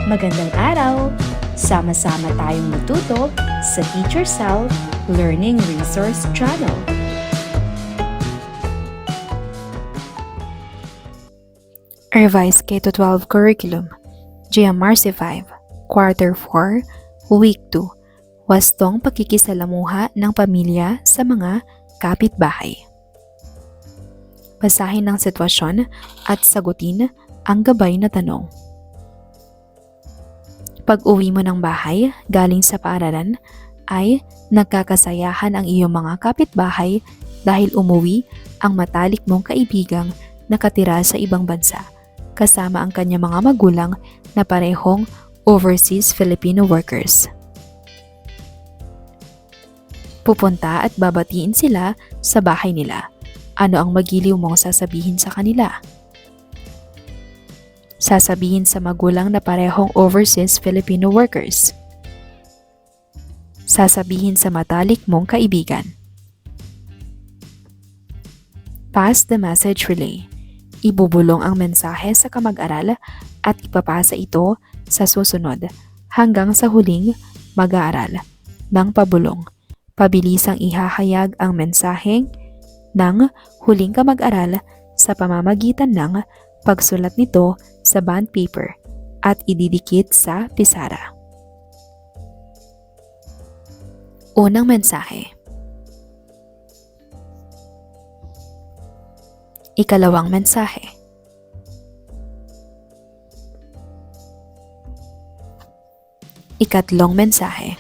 Magandang araw! Sama-sama tayong matuto sa Teacher Sal Learning Resource Channel. Revised K-12 Curriculum, GMRC 5, Quarter 4, Week 2, Wastong pakikisalamuha ng pamilya sa mga kapitbahay. Basahin ang sitwasyon at sagutin ang gabay na tanong. Pag-uwi mo ng bahay galing sa paaralan ay nagkakasayahan ang iyong mga kapitbahay dahil umuwi ang matalik mong kaibigang nakatira sa ibang bansa kasama ang kanyang mga magulang na parehong overseas Filipino workers. Pupunta at babatiin sila sa bahay nila. Ano ang magiliw mong sasabihin sa kanila? Sasabihin sa magulang na parehong overseas Filipino workers. Sasabihin sa matalik mong kaibigan. Pass the message relay. Ibubulong ang mensahe sa kamag-aral at ipapasa ito sa susunod hanggang sa huling mag-aaral ng pabulong. Pabilisang ihahayag ang mensaheng ng huling kamag-aral sa pamamagitan ng pagsulat nito sa bond paper at ididikit sa pisara. Unang mensahe. Ikalawang mensahe. Ikatlong mensahe.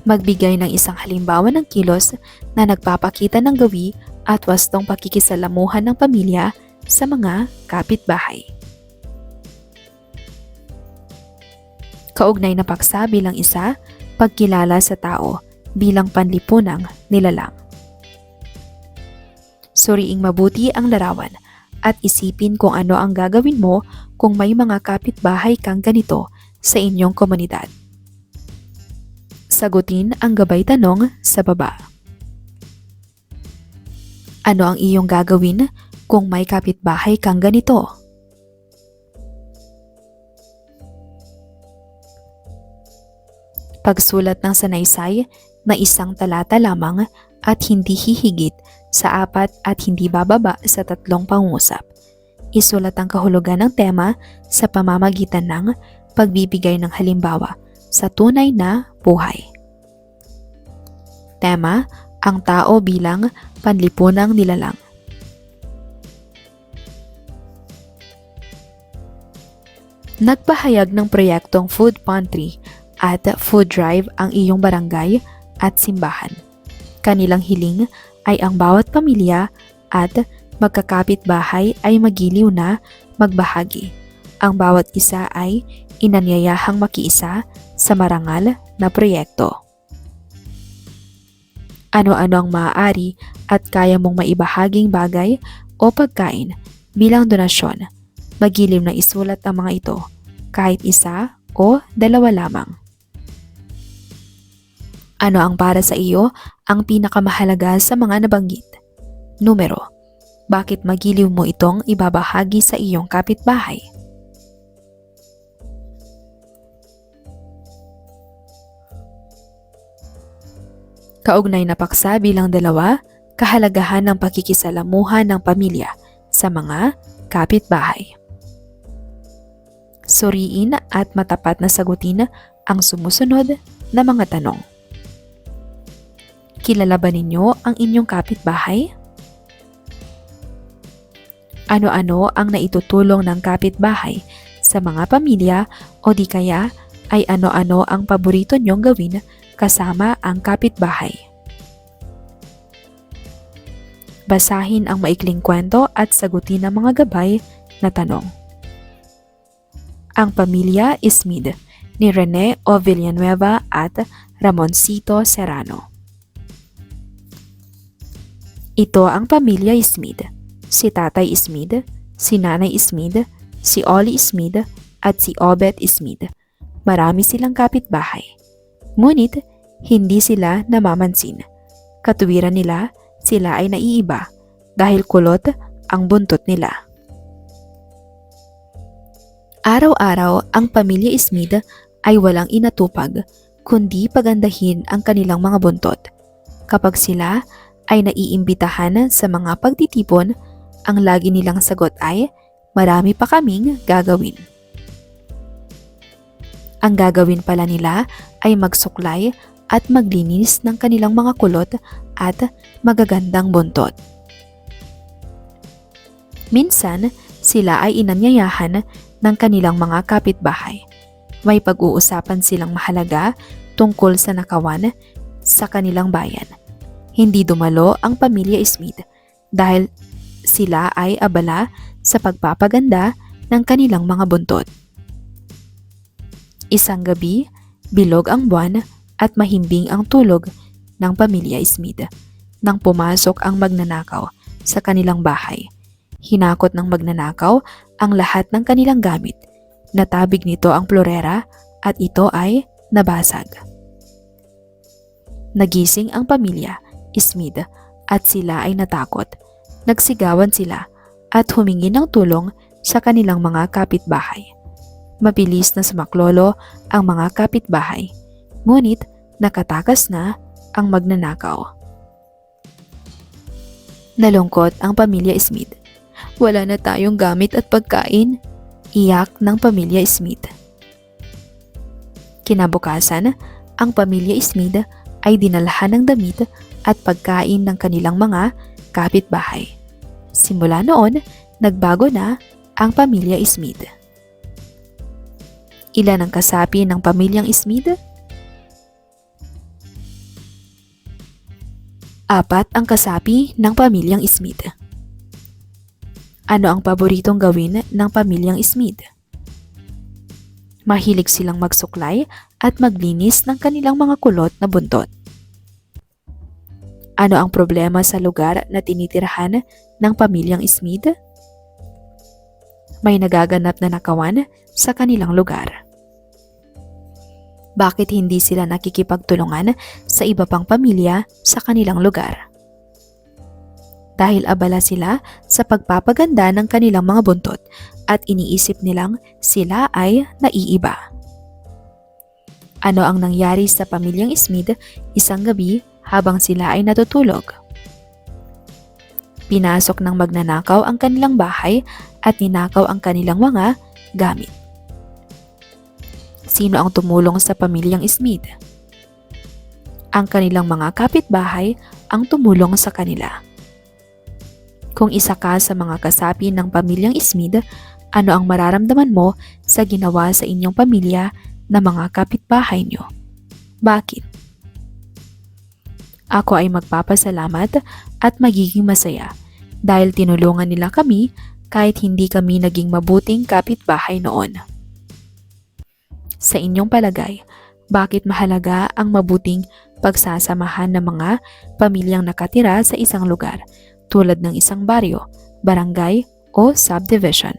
Magbigay ng isang halimbawa ng kilos na nagpapakita ng gawi at wastong pakikisalamuhan ng pamilya sa mga kapitbahay. Kaugnay na paksa bilang isa, pagkilala sa tao bilang panlipunang nilalang. Suriing mabuti ang larawan at isipin kung ano ang gagawin mo kung may mga kapitbahay kang ganito sa inyong komunidad. Sagutin ang gabay tanong sa baba. Ano ang iyong gagawin kung may kapitbahay kang ganito? Pagsulat ng sanaysay na isang talata lamang at hindi hihigit sa 4 at hindi bababa sa 3 pangungusap. Isulat ang kahulugan ng tema sa pamamagitan ng pagbibigay ng halimbawa sa tunay na buhay. Tema, ang tao bilang panlipunang nilalang. Nagpahayag ng proyektong food pantry at food drive ang iyong barangay at simbahan. Kanilang hiling ay ang bawat pamilya at magkakapit-bahay ay magiliw na magbahagi. Ang bawat isa ay inanyayahang makiisa sa marangal na proyekto. Ano-ano ang maaari at kaya mong maibahaging bagay o pagkain bilang donasyon. Magiliw na isulat ang mga ito, kahit isa o 2 lamang. Ano ang para sa iyo ang pinakamahalaga sa mga nabanggit? Numero. Bakit magiliw mo itong ibabahagi sa iyong kapitbahay? Kaugnay na paksa bilang 2, kahalagahan ng pakikisalamuhan ng pamilya sa mga kapitbahay. Suriin at matapat na sagutin ang sumusunod na mga tanong. Kilala ba ninyo ang inyong kapitbahay? Ano-ano ang naitutulong ng kapitbahay sa mga pamilya o di kaya ay ano-ano ang paborito nyong gawin kasama ang kapitbahay? Basahin ang maikling kwento at sagutin ang mga gabay na tanong. Ang Pamilya Ismid ni Rene O. Villanueva at Ramoncito Serrano. Ito ang pamilya Ismid. Si Tatay Ismid, si Nanay Ismid, si Oli Ismid at si Obet Ismid. Marami silang kapitbahay. Ngunit hindi sila namamansin. Katuwiran nila, sila ay naiiba dahil kulot ang buntot nila. Araw-araw ang pamilya Smith ay walang inatupag kundi pagandahin ang kanilang mga buntot. Kapag sila ay naiimbitahan sa mga pagtitipon, ang lagi nilang sagot ay, "Marami pa kaming gagawin." Ang gagawin pala nila ay magsuklay at maglinis ng kanilang mga kulot at magagandang buntot. Minsan, sila ay inanyayahan ng kanilang mga kapitbahay. May pag-uusapan silang mahalaga tungkol sa nakawan sa kanilang bayan. Hindi dumalo ang pamilya Smith dahil sila ay abala sa pagpapaganda ng kanilang mga buntot. Isang gabi, bilog ang buwan at mahimbing ang tulog ng pamilya Smith nang pumasok ang magnanakaw sa kanilang bahay. Hinakot ng magnanakaw ang lahat ng kanilang gamit. Natabig nito ang florera at ito ay nabasag. Nagising ang pamilya Smith at sila ay natakot. Nagsigawan sila at humingi ng tulong sa kanilang mga kapitbahay. Mabilis na sumaklolo ang mga kapitbahay, ngunit nakatakas na ang magnanakaw. Nalungkot ang pamilya Smith. "Wala na tayong gamit at pagkain," iyak ng pamilya Smith. Kinabukasan, ang pamilya Smith ay dinalhan ng damit at pagkain ng kanilang mga kapitbahay. Simula noon, nagbago na ang pamilya Smith. Ilan ang kasapi ng pamilyang Smith? 4 ang kasapi ng pamilyang Smith. Ano ang paboritong gawin ng pamilyang Smith? Mahilig silang magsuklay at maglinis ng kanilang mga kulot na buntot. Ano ang problema sa lugar na tinitirahan ng pamilyang Smith? May nagaganap na nakawan sa kanilang lugar. Bakit hindi sila nakikipagtulungan sa iba pang pamilya sa kanilang lugar? Dahil abala sila sa pagpapaganda ng kanilang mga buntot at iniisip nilang sila ay naiiba. Ano ang nangyari sa pamilyang Smith isang gabi habang sila ay natutulog? Pinasok ng magnanakaw ang kanilang bahay at ninakaw ang kanilang mga gamit. Sino ang tumulong sa pamilyang Smith? Ang kanilang mga kapitbahay ang tumulong sa kanila. Kung isa ka sa mga kasapi ng pamilyang Smith, ano ang mararamdaman mo sa ginawa sa inyong pamilya na mga kapitbahay nyo? Bakit? Ako ay magpapasalamat at magiging masaya dahil tinulungan nila kami kahit hindi kami naging mabuting kapitbahay noon. Sa inyong palagay, bakit mahalaga ang mabuting pagsasamahan ng mga pamilyang nakatira sa isang lugar tulad ng isang baryo, barangay o subdivision?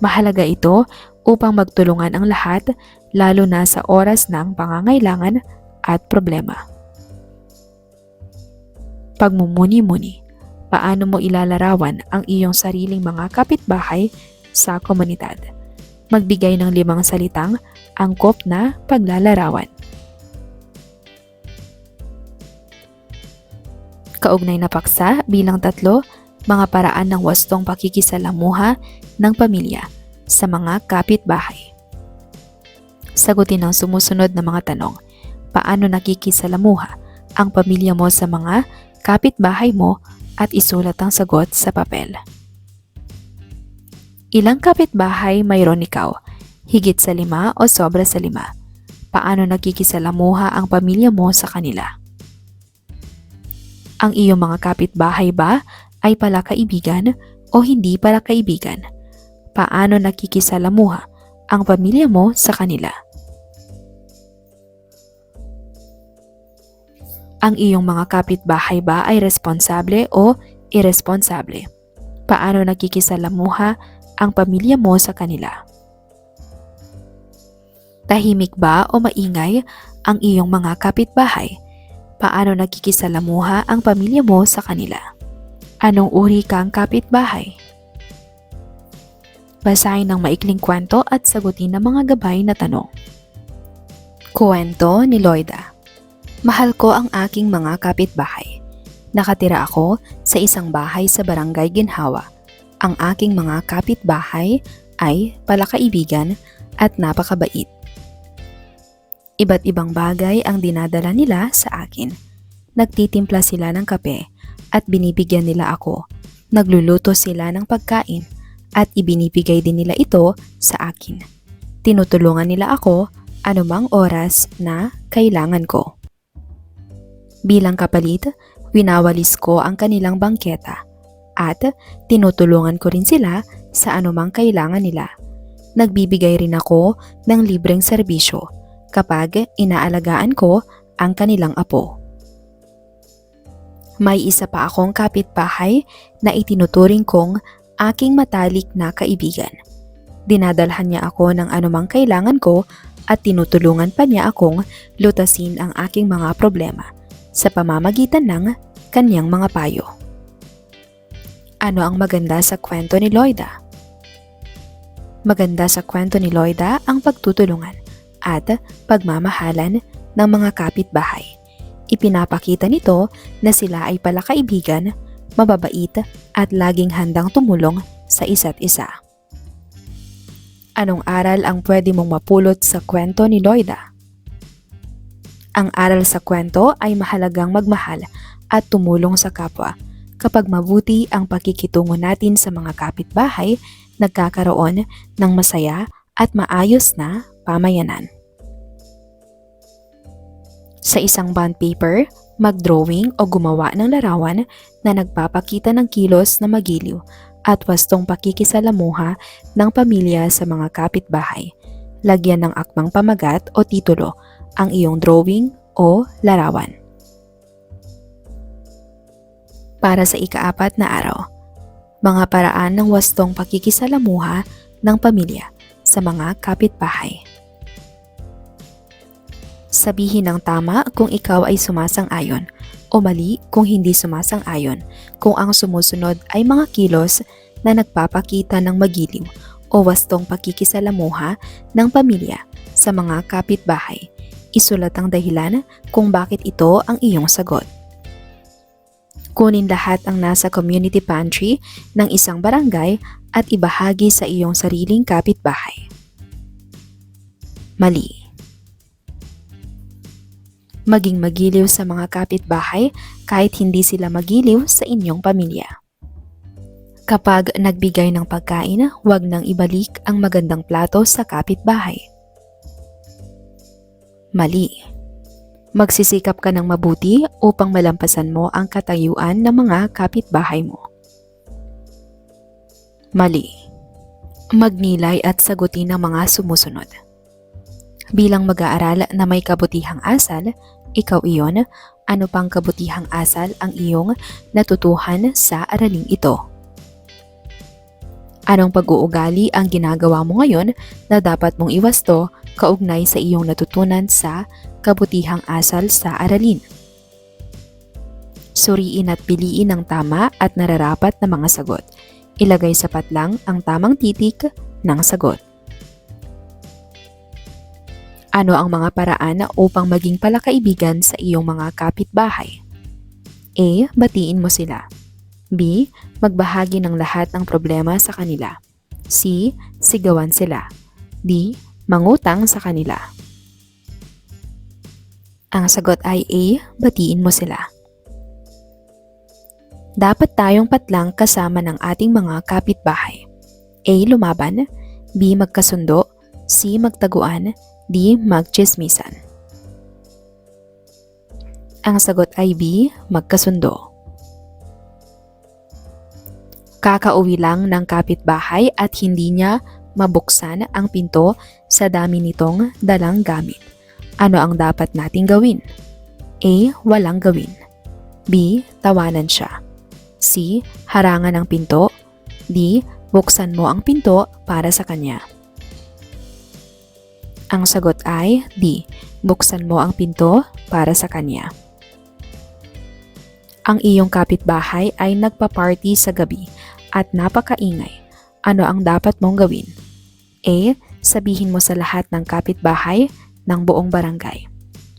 Mahalaga ito upang magtulungan ang lahat lalo na sa oras ng pangangailangan at problema. Pagmumuni-muni, paano mo ilalarawan ang iyong sariling mga kapitbahay sa komunidad? Magbigay ng 5 salitang angkop na paglalarawan. Kaugnay na paksa bilang 3, mga paraan ng wastong pakikisalamuha ng pamilya sa mga kapitbahay. Sagutin ang sumusunod na mga tanong. Paano nakikisalamuha ang pamilya mo sa mga kapitbahay mo at isulat ang sagot sa papel. Ilang kapitbahay mayroon ikaw? Higit sa 5 o sobra sa 5? Paano nakikisalamuha ang pamilya mo sa kanila? Ang iyong mga kapitbahay ba ay palakaibigan o hindi palakaibigan? Paano nakikisalamuha ang pamilya mo sa kanila? Ang iyong mga kapitbahay ba ay responsable o irresponsable? Paano nakikisalamuha ang pamilya mo sa kanila? Tahimik ba o maingay ang iyong mga kapitbahay? Paano nakikisalamuha ang pamilya mo sa kanila? Anong uri kang kapitbahay? Basahin ng maikling kwento at sagutin ng mga gabay na tanong. Kwento ni Loida. Mahal ko ang aking mga kapitbahay. Nakatira ako sa isang bahay sa Barangay Ginhawa. Ang aking mga kapitbahay ay palakaibigan at napakabait. Iba't ibang bagay ang dinadala nila sa akin. Nagtitimpla sila ng kape at binibigyan nila ako. Nagluluto sila ng pagkain at ibinibigay din nila ito sa akin. Tinutulungan nila ako anumang oras na kailangan ko. Bilang kapalit, winawalis ko ang kanilang bangketa at tinutulungan ko rin sila sa anumang kailangan nila. Nagbibigay rin ako ng libreng serbisyo kapag inaalagaan ko ang kanilang apo. May isa pa akong kapitbahay na itinuturing kong aking matalik na kaibigan. Dinadalhan niya ako ng anumang kailangan ko at tinutulungan pa niya akong lutasin ang aking mga problema sa pamamagitan ng kanyang mga payo. Ano ang maganda sa kwento ni Loida? Maganda sa kwento ni Loida ang pagtutulungan at pagmamahalan ng mga kapitbahay. Ipinapakita nito na sila ay palakaibigan, mababait at laging handang tumulong sa isa't isa. Anong aral ang pwede mong mapulot sa kwento ni Loida? Ang aral sa kwento ay mahalagang magmahal at tumulong sa kapwa. Kapag mabuti ang pakikitungo natin sa mga kapitbahay, nagkakaroon ng masaya at maayos na pamayanan. Sa isang bond paper, mag-drawing o gumawa ng larawan na nagpapakita ng kilos na magiliw at wastong pakikisalamuha ng pamilya sa mga kapitbahay. Lagyan ng akmang pamagat o titulo ang iyong drawing o larawan. Para sa ika-4 na araw, mga paraan ng wastong pakikisalamuha ng pamilya sa mga kapitbahay. Sabihin ng tama kung ikaw ay sumasang-ayon o mali kung hindi sumasang-ayon kung ang sumusunod ay mga kilos na nagpapakita ng magiliw o wastong pakikisalamuha ng pamilya sa mga kapitbahay. Isulat ang dahilan kung bakit ito ang iyong sagot. Kunin lahat ang nasa community pantry ng isang barangay at ibahagi sa iyong sariling kapitbahay. Mali. Maging magiliw sa mga kapitbahay kahit hindi sila magiliw sa inyong pamilya. Kapag nagbigay ng pagkain, huwag nang ibalik ang magandang plato sa kapitbahay. Mali. Magsisikap ka ng mabuti upang malampasan mo ang katayuan ng mga kapitbahay mo. Mali. Magnilay at sagutin ang mga sumusunod. Bilang mag-aaral na may kabutihang asal, ikaw iyon, ano pang kabutihang asal ang iyong natutuhan sa araling ito? Anong pag-uugali ang ginagawa mo ngayon na dapat mong iwasto kaugnay sa iyong natutunan sa kabutihang asal sa aralin? Suriin at piliin ang tama at nararapat na mga sagot. Ilagay sapat lang ang tamang titik ng sagot. Ano ang mga paraan upang maging palakaibigan sa iyong mga kapitbahay? A. Batiin mo sila. B. Magbahagi ng lahat ng problema sa kanila. C. Sigawan sila. D. Mangutang sa kanila. Ang sagot ay A. Batiin mo sila. Dapat tayong patlang kasama ng ating mga kapitbahay. A. Lumaban. B. Magkasundo. C. Magtaguan. D. Magtsismisan. Ang sagot ay B. Magkasundo. Kakauwi lang ng kapitbahay at hindi niya mabuksan ang pinto sa dami nitong dalang gamit. Ano ang dapat nating gawin? A. Walang gawin. B. Tawanan siya. C. Harangan ang pinto. D. Buksan mo ang pinto para sa kanya. Ang sagot ay D. Buksan mo ang pinto para sa kanya. Ang iyong kapitbahay ay nagpa-party sa gabi at napakaingay. Ano ang dapat mong gawin? A. Sabihin mo sa lahat ng kapitbahay ng buong barangay.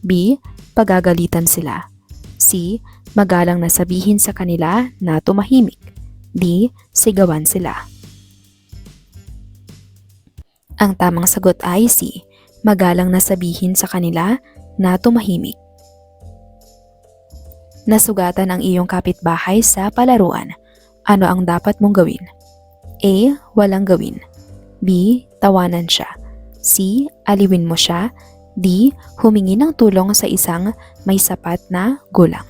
B. Pagagalitan sila. C. Magalang na sabihin sa kanila na tumahimik. D. Sigawan sila. Ang tamang sagot ay C. Magalang na sabihin sa kanila na tumahimik. Nasugatan ang iyong kapitbahay sa palaruan. Ano ang dapat mong gawin? A. Walang gawin. B. Tawanan siya. C. Aliwin mo siya. D. Humingi ng tulong sa isang may sapat na gulang.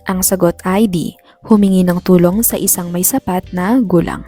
Ang sagot ay D. Humingi ng tulong sa isang may sapat na gulang.